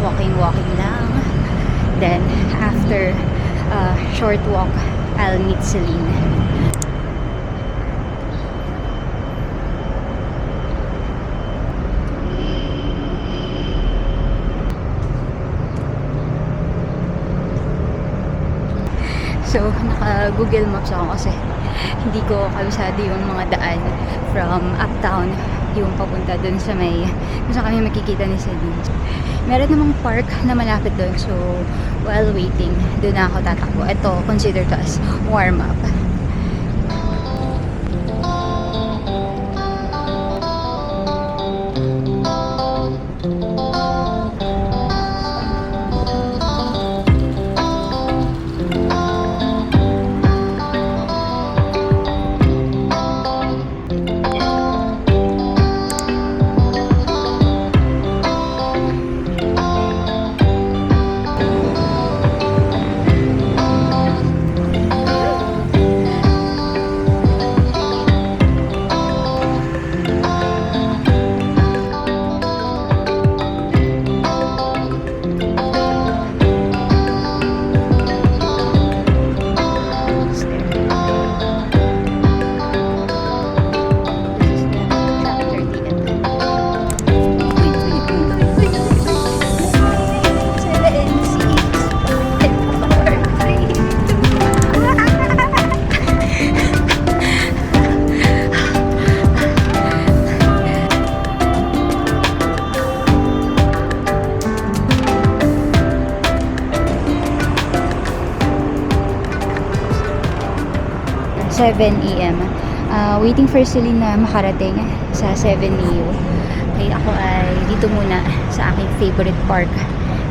walking lang. Then, after short walk, I'll meet Celine. So, naka-Google Maps ako kasi hindi ko kabisado yung mga daan from uptown yung papunta dun sa may kung saan kami makikita ni Celine. Meron namang park na malapit dun. So, while waiting, dun na ako tatakbo. Ito, consider to as warm-up. 7 AM. Waiting for Celine na makarating sa 7 Neo. Kaya ako ay dito muna sa aking favorite park.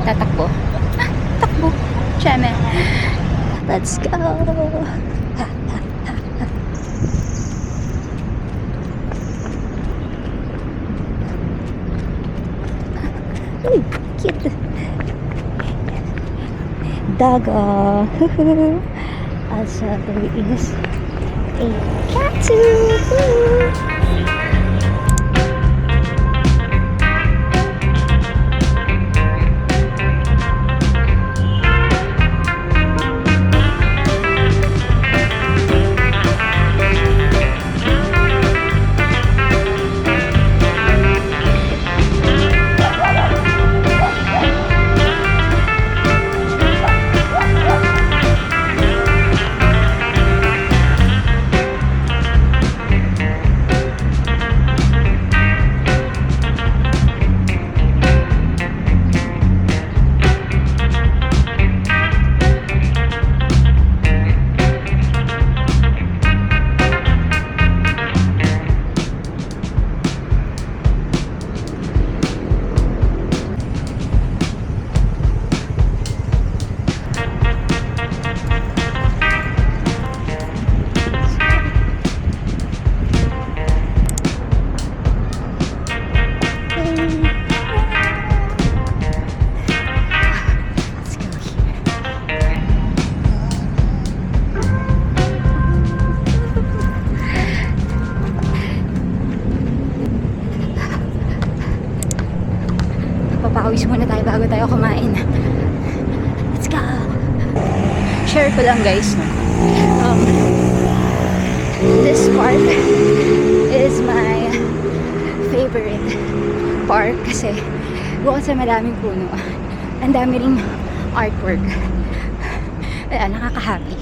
Tatakbo. Takbo. Cheme. Let's go. Uy, cute. Daga. Also, there is a cat. Papawis muna tayo bago tayo kumain. Let's go! Share ko lang guys. This park is my favorite park kasi bukod sa madaming puno, ang dami ring artwork. Ayan, nakaka-happy.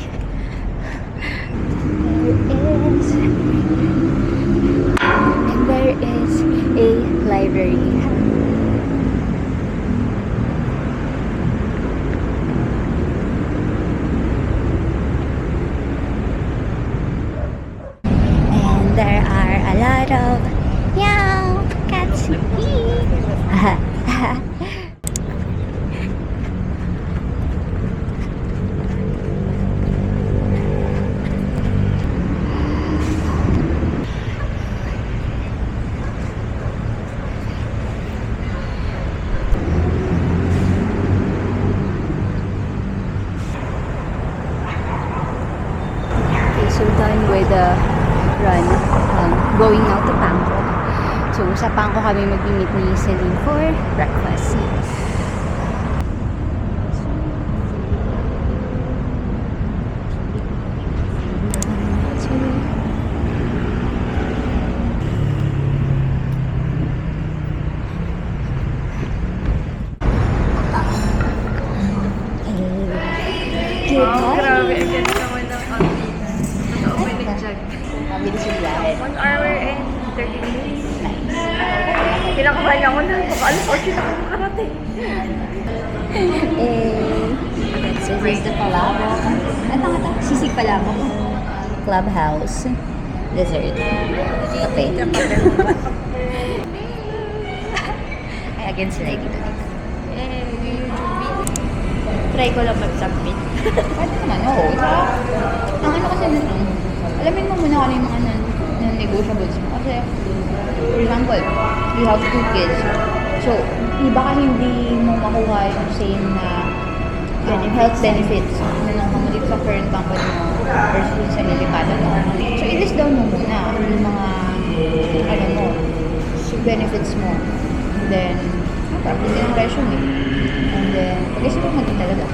There is a library. There are a lot of meow cats. Okay, so done with the run. Going now to Pangko. So, sa Pangko kami mag-meet ni Celine for breakfast. Wow, grabe. Ang ganda naman ng ambience. Totoo may nag-jog. Mabilis yung biyahe. 1 hour and 30 minutes. Kinakabahan ako na. Baka alas 8 na ako makarating. So here's the Palabo. Ano nga ito? Sisig Palabo. Clubhouse. Dessert. Kape. Ay, again sila dito. Try ko lang mag-submit. Pwede naman, oo. Ang ano kasi nito, alamin mo muna kung ano yung mga non-negotiables mo. Kasi, for example, you have 2 kids. So, baka hindi mo makuha yung same na health benefits na nakuha dito sa current company mo versus sa nilipatan mo. So, i-list down mo muna yung mga, ano mo, benefits mo. And then, parang din ang resume. And then, pag-isipin mo din talaga.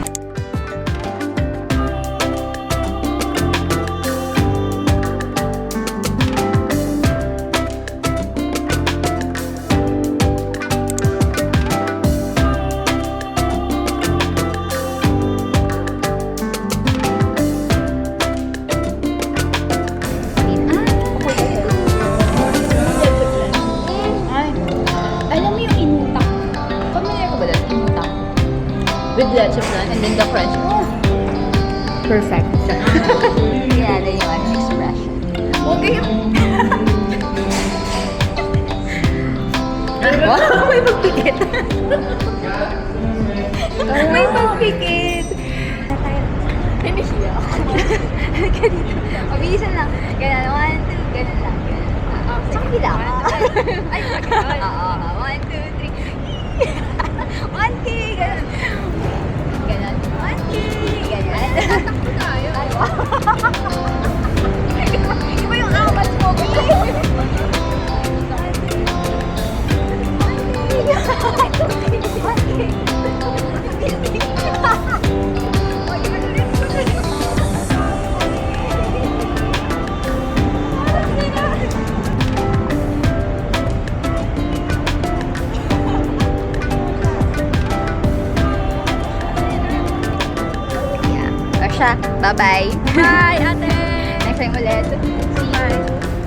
Alam mo yung inutak? Familiar ka ba dyan? Inutak. With lots of flan and then the French. Oh. Perfect. Yan, yun yung expression. Okay. Wow, may magpikit. May pagpikit. Hindi siya. Ganito. Mabilisan lang. Ganun, 1, 2, ganun lang. Sa kabila. Ay, pagkakas. Oo, 1, 2, 3. 1K, ganun. Ganun. 1K, ganun. Tatakbo tayo. Iba yung amat mo, please. Bye-bye. Bye, ate. Next time ulit. See you. Bye.